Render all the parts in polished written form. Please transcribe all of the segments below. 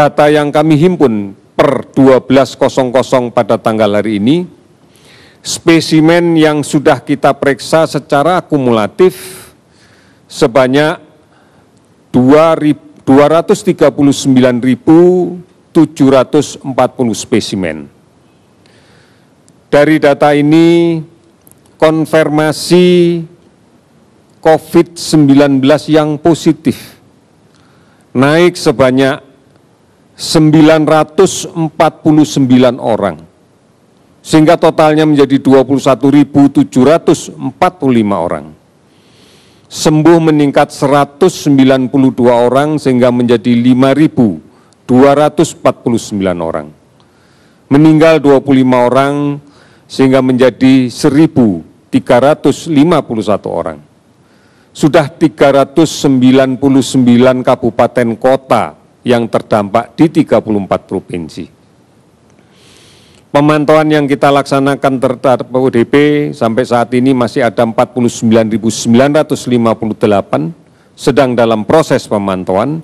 data yang kami himpun per 12.00 pada tanggal hari ini, spesimen yang sudah kita periksa secara akumulatif sebanyak 239.740 spesimen. Dari data ini, konfirmasi COVID-19 yang positif naik sebanyak 949 orang, sehingga totalnya menjadi 21.745 orang. Sembuh meningkat 192 orang sehingga menjadi 5.249 orang. Meninggal 25 orang sehingga menjadi 1.351 orang. Sudah 399 kabupaten kota yang terdampak di 34 provinsi. Pemantauan yang kita laksanakan terhadap ODP sampai saat ini masih ada 49.958 sedang dalam proses pemantauan,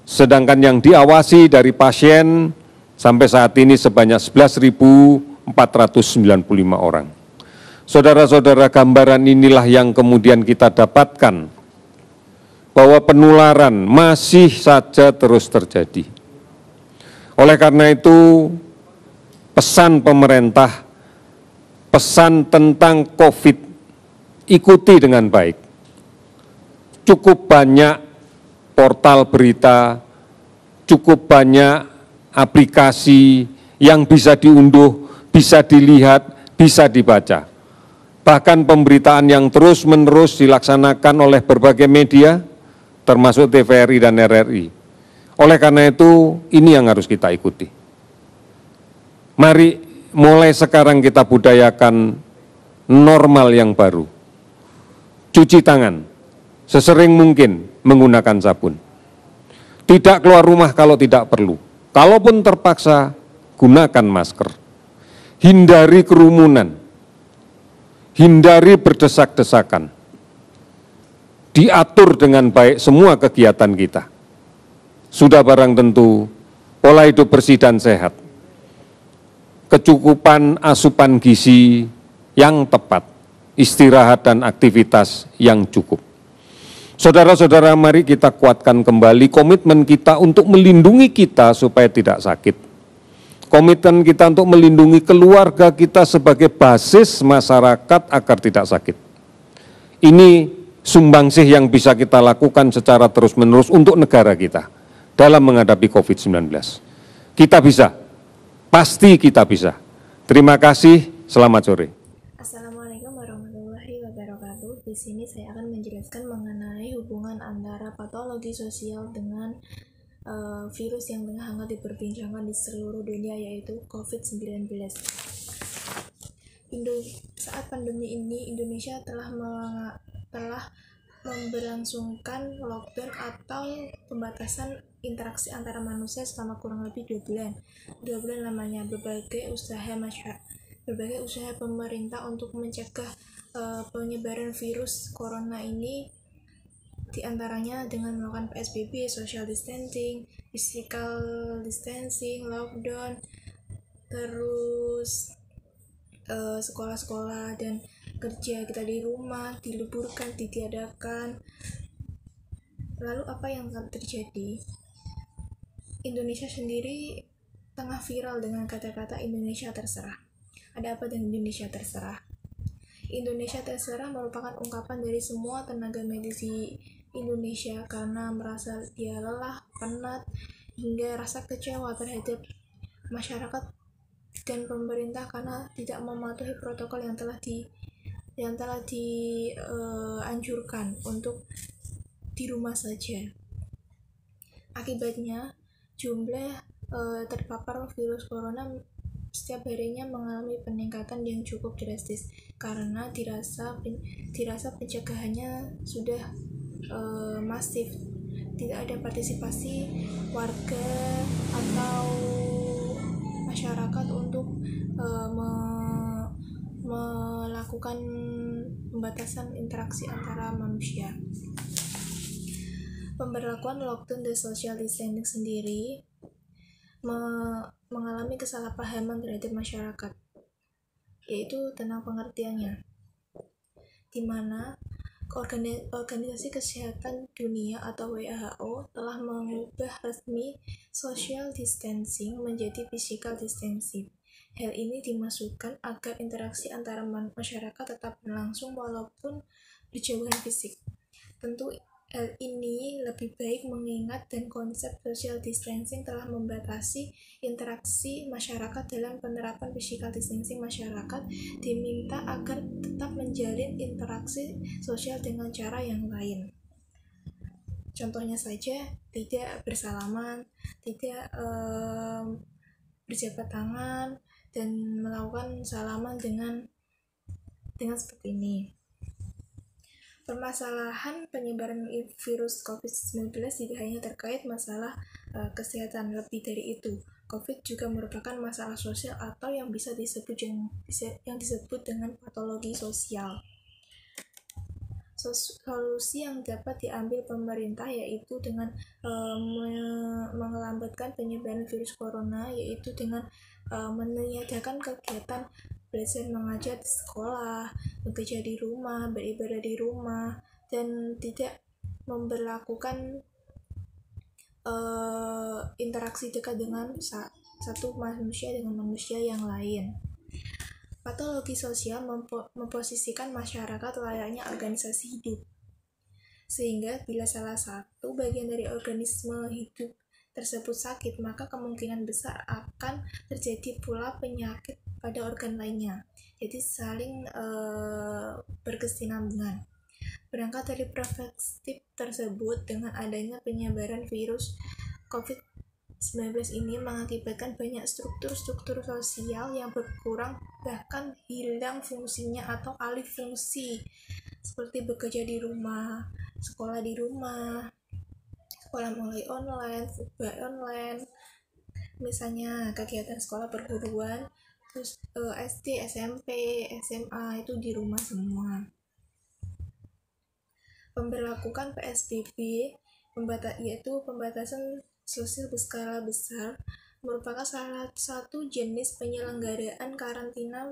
sedangkan yang diawasi dari pasien sampai saat ini sebanyak 11.495 orang. Saudara-saudara, gambaran inilah yang kemudian kita dapatkan bahwa penularan masih saja terus terjadi. Oleh karena itu, pesan pemerintah, pesan tentang COVID, ikuti dengan baik. Cukup banyak portal berita, cukup banyak aplikasi yang bisa diunduh, bisa dilihat, bisa dibaca. Bahkan pemberitaan yang terus-menerus dilaksanakan oleh berbagai media, termasuk TVRI dan RRI. Oleh karena itu, ini yang harus kita ikuti. Mari mulai sekarang kita budayakan normal yang baru. Cuci tangan, sesering mungkin menggunakan sabun. Tidak keluar rumah kalau tidak perlu. Kalaupun terpaksa, gunakan masker. Hindari kerumunan, hindari berdesak-desakan. Diatur dengan baik semua kegiatan kita. Sudah barang tentu, pola hidup bersih dan sehat. Kecukupan asupan gizi yang tepat, istirahat dan aktivitas yang cukup. Saudara-saudara, mari kita kuatkan kembali komitmen kita untuk melindungi kita supaya tidak sakit. Komitmen kita untuk melindungi keluarga kita sebagai basis masyarakat agar tidak sakit. Ini sumbangsih yang bisa kita lakukan secara terus-menerus untuk negara kita dalam menghadapi COVID-19. Kita bisa. Pasti kita bisa. Terima kasih, selamat sore. Assalamualaikum warahmatullahi wabarakatuh. Di sini saya akan menjelaskan mengenai hubungan antara patologi sosial dengan virus yang tengah hangat diperbincangkan di seluruh dunia, yaitu COVID-19. Saat pandemi ini, Indonesia telah memberlangsungkan lockdown atau pembatasan interaksi antara manusia selama kurang lebih 2 bulan. 2 bulan lamanya. Berbagai usaha pemerintah untuk mencegah penyebaran virus corona ini, diantaranya dengan melakukan PSBB, social distancing, physical distancing, lockdown, terus sekolah-sekolah dan kerja kita di rumah, diliburkan, ditiadakan. Lalu apa yang terjadi? Indonesia sendiri tengah viral dengan kata-kata Indonesia terserah. Ada apa dengan Indonesia terserah? Indonesia terserah merupakan ungkapan dari semua tenaga medis di Indonesia karena merasa dia lelah, penat, hingga rasa kecewa terhadap masyarakat dan pemerintah karena tidak mematuhi protokol yang telah dianjurkan untuk di rumah saja. Akibatnya, jumlah terpapar virus corona setiap harinya mengalami peningkatan yang cukup drastis karena dirasa pencegahannya sudah masif. Tidak ada partisipasi warga atau masyarakat untuk melakukan pembatasan interaksi antara manusia. Pemberlakuan lockdown dan social distancing sendiri mengalami kesalahpahaman terhadap masyarakat, yaitu tentang pengertiannya, di mana Organisasi Kesehatan Dunia atau WHO telah mengubah resmi social distancing menjadi physical distancing. Hal ini dimaksudkan agar interaksi antara masyarakat tetap berlangsung walaupun berjauhan fisik. Tentu hal ini lebih baik mengingat dan konsep social distancing telah membatasi interaksi masyarakat. Dalam penerapan physical distancing, masyarakat diminta agar tetap menjalin interaksi sosial dengan cara yang lain. Contohnya saja, tidak bersalaman, tidak berjabat tangan, dan melakukan salaman dengan seperti ini. Permasalahan penyebaran virus COVID-19 tidak hanya terkait masalah kesehatan, lebih dari itu. COVID juga merupakan masalah sosial atau yang bisa disebut dengan patologi sosial. Solusi yang dapat diambil pemerintah yaitu dengan melambatkan penyebaran virus corona, yaitu dengan meniadakan kegiatan belajar mengajar di sekolah, bekerja di rumah, beribadah di rumah, dan tidak memberlakukan interaksi dekat dengan satu manusia dengan manusia yang lain. Patologi sosial memposisikan masyarakat layaknya organisasi hidup, sehingga bila salah satu bagian dari organisme hidup tersebut sakit, maka kemungkinan besar akan terjadi pula penyakit pada organ lainnya. Jadi saling berkesinambungan. Berangkat dari perspektif tersebut, dengan adanya penyebaran virus COVID-19 ini mengakibatkan banyak struktur sosial yang berkurang, bahkan hilang fungsinya atau alih fungsi, seperti bekerja di rumah, sekolah di rumah, sekolah mulai online, serba online, misalnya kegiatan sekolah perguruan, terus SD, SMP, SMA itu di rumah semua. Pemberlakukan PSBB yaitu pembatasan sosial berskala besar merupakan salah satu jenis penyelenggaraan karantina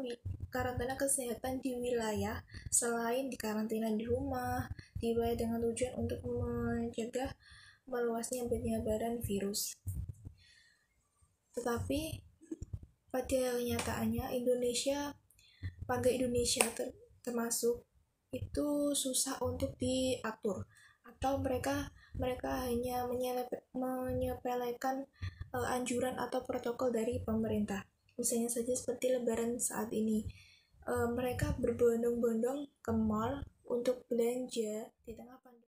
kesehatan di wilayah selain di karantina di rumah, dibuat dengan tujuan untuk mencegah meluasnya penyebaran virus. Tetapi pada kenyataannya warga Indonesia termasuk itu susah untuk diatur, atau mereka hanya menyepelekan anjuran atau protokol dari pemerintah. Misalnya saja seperti Lebaran saat ini, mereka berbondong-bondong ke mall untuk belanja di tengah pandemi.